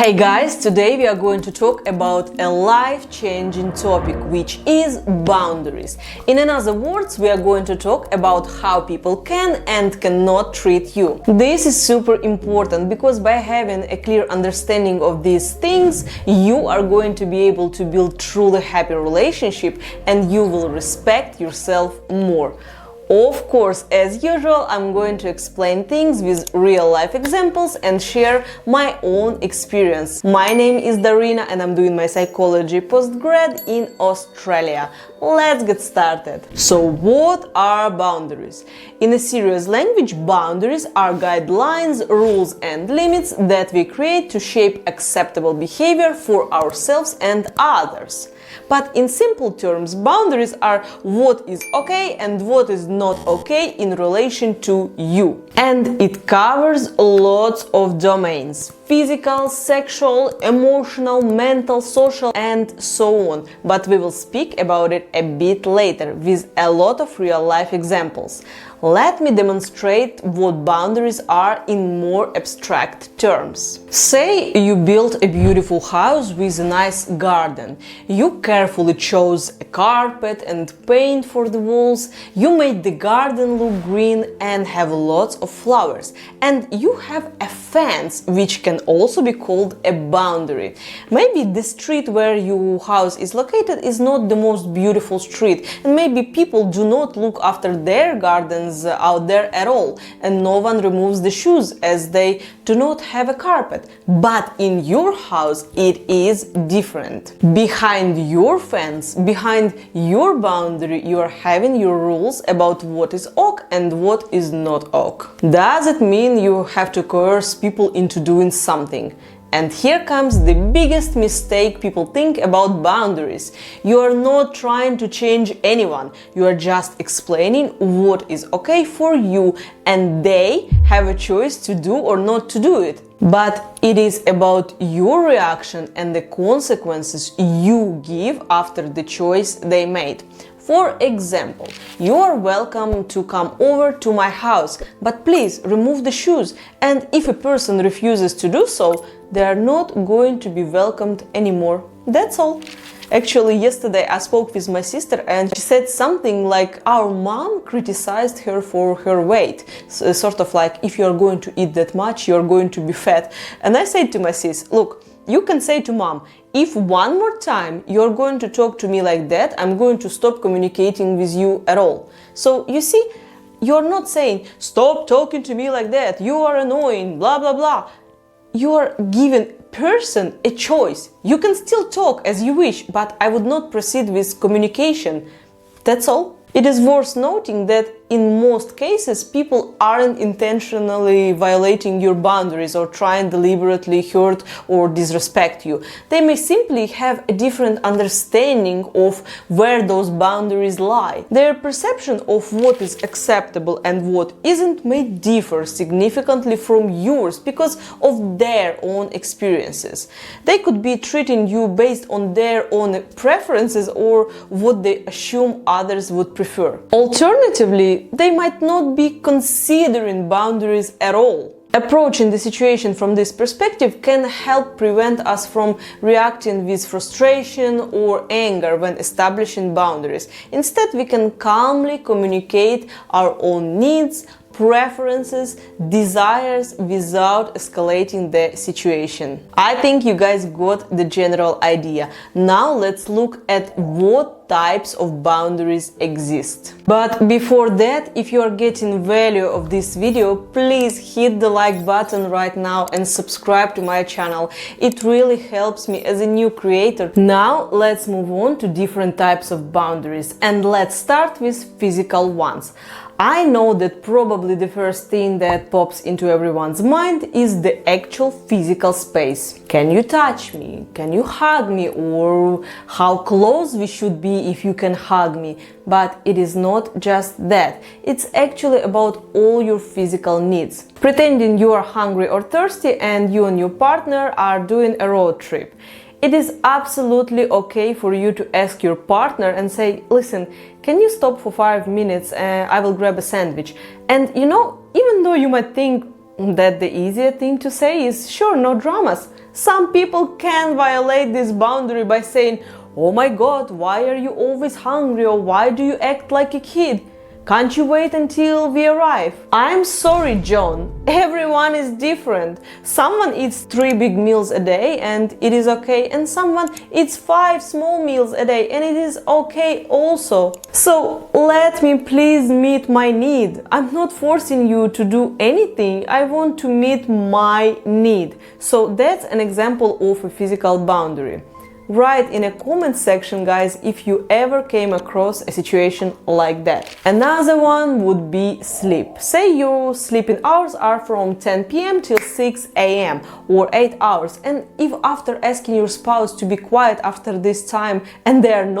Hey guys, today we are going to talk about a life-changing topic, which is boundaries. In other words, we are going to talk about how people can and cannot treat you. This is super important because by having a clear understanding of these things, you are going to be able to build truly happy relationship and you will respect yourself more. Of course, as usual, I'm going to explain things with real-life examples and share my own experience. My name is Darina and I'm doing my psychology postgrad in Australia. Let's get started. So, what are boundaries? In a serious language, boundaries are guidelines, rules and limits that we create to shape acceptable behavior for ourselves and others. But in simple terms, boundaries are what is okay and what is not okay in relation to you. And it covers lots of domains: physical, sexual, emotional, mental, social, and so on. But we will speak about it a bit later with a lot of real-life examples. Let me demonstrate what boundaries are in more abstract terms. Say you built a beautiful house with a nice garden. You carefully chose a carpet and paint for the walls. You made the garden look green and have lots of flowers. And you have a fence, which can also be called a boundary. Maybe the street where your house is located is not the most beautiful street, and maybe people do not look after their gardens out there at all, and no one removes the shoes as they do not have a carpet. But in your house it is different. Behind your fence, behind your boundary, you are having your rules about what is ok and what is not ok. Does it mean you have to coerce people into doing something? And here comes the biggest mistake people think about boundaries. You are not trying to change anyone. You are just explaining what is okay for you, and they have a choice to do or not to do it. But it is about your reaction and the consequences you give after the choice they made. For example, you are welcome to come over to my house, but please remove the shoes. And if a person refuses to do so, they are not going to be welcomed anymore. That's all. Actually, yesterday I spoke with my sister and she said something like our mom criticized her for her weight. So, sort of like, if you are going to eat that much, you are going to be fat. And I said to my sis, look, you can say to mom, if one more time you're going to talk to me like that, I'm going to stop communicating with you at all. So you see, you're not saying, stop talking to me like that, you are annoying, blah, blah, blah. You are giving person a choice. You can still talk as you wish, but I would not proceed with communication. That's all. It is worth noting that in most cases, people aren't intentionally violating your boundaries or trying deliberately hurt or disrespect you. They may simply have a different understanding of where those boundaries lie. Their perception of what is acceptable and what isn't may differ significantly from yours because of their own experiences. They could be treating you based on their own preferences or what they assume others would prefer. Alternatively, they might not be considering boundaries at all. Approaching the situation from this perspective can help prevent us from reacting with frustration or anger when establishing boundaries. Instead, we can calmly communicate our own needs, preferences, desires without escalating the situation. I think you guys got the general idea. Now let's look at what types of boundaries exist. But before that, if you are getting value of this video, please hit the like button right now and subscribe to my channel. It really helps me as a new creator. Now let's move on to different types of boundaries, and let's start with physical ones. I know that probably the first thing that pops into everyone's mind is the actual physical space. Can you touch me? Can you hug me? Or how close we should be if you can hug me? But it is not just that. It's actually about all your physical needs. Pretending you are hungry or thirsty and you and your partner are doing a road trip. It is absolutely okay for you to ask your partner and say, listen, can you stop for 5 minutes? I will grab a sandwich. And you know, even though you might think that the easier thing to say is, sure, no dramas, Some people can violate this boundary by saying, "Oh my god, why are you always hungry?" or "Why do you act like a kid? Can't you wait until we arrive?" I'm sorry, John. Everyone is different. Someone eats 3 big meals a day and it is okay, and someone eats 5 small meals a day and it is okay also. So let me please meet my need. I'm not forcing you to do anything. I want to meet my need. So that's an example of a physical boundary. Write in a comment section, guys, if you ever came across a situation like that. Another one would be sleep. Say your sleeping hours are from 10 p.m. till 6 a.m. or 8 hours, and if after asking your spouse to be quiet after this time and they're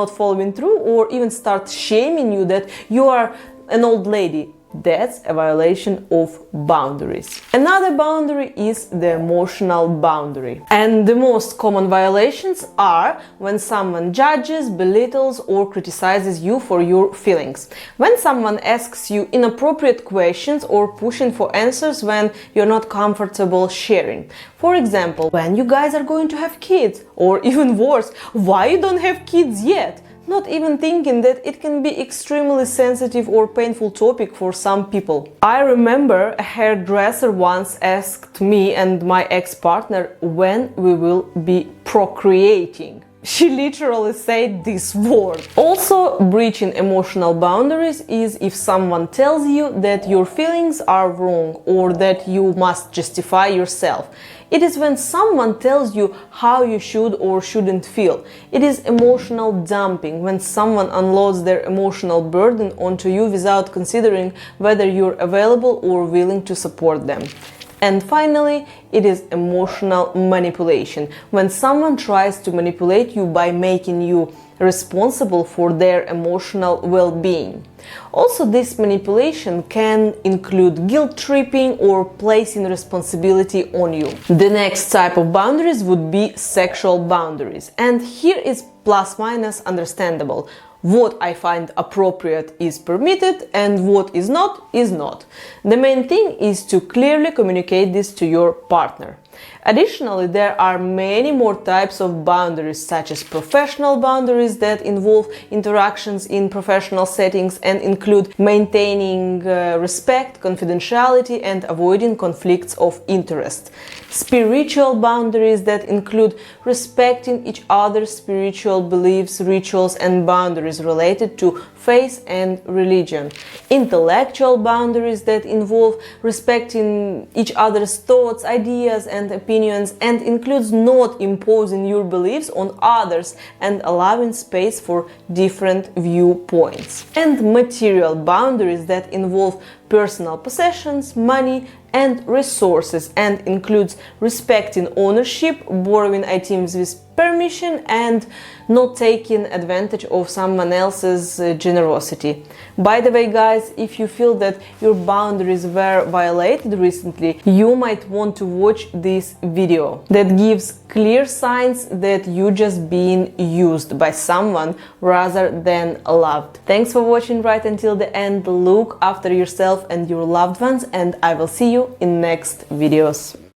not following through, or even start shaming you that you are an old lady, that's a violation of boundaries. Another boundary is the emotional boundary. And the most common violations are when someone judges, belittles, or criticizes you for your feelings. When someone asks you inappropriate questions or pushing for answers when you're not comfortable sharing. For example, when you guys are going to have kids, or even worse, why you don't have kids yet? Not even thinking that it can be extremely sensitive or painful topic for some people. I remember a hairdresser once asked me and my ex-partner when we will be procreating. She literally said this word. Also, breaching emotional boundaries is if someone tells you that your feelings are wrong or that you must justify yourself. It is when someone tells you how you should or shouldn't feel. It is emotional dumping, when someone unloads their emotional burden onto you without considering whether you're available or willing to support them. And finally, it is emotional manipulation, when someone tries to manipulate you by making you responsible for their emotional well-being. Also, this manipulation can include guilt tripping or placing responsibility on you. The next type of boundaries would be sexual boundaries, and here is plus minus understandable. What I find appropriate is permitted and what is not is not. The main thing is to clearly communicate this to your partner. Additionally, there are many more types of boundaries, such as professional boundaries that involve interactions in professional settings and include maintaining respect, confidentiality, and avoiding conflicts of interest. Spiritual boundaries that include respecting each other's spiritual beliefs, rituals, and boundaries related to faith and religion. Intellectual boundaries that involve respecting each other's thoughts, ideas, and opinions, and includes not imposing your beliefs on others and allowing space for different viewpoints. And material boundaries that involve personal possessions, money, and resources, and includes respecting ownership, borrowing items with permission, and not taking advantage of someone else's generosity. By the way, guys, if you feel that your boundaries were violated recently, you might want to watch this video that gives clear signs that you just being used by someone rather than loved. Thanks for watching right until the end. Look after yourself and your loved ones, and I will see you in next videos.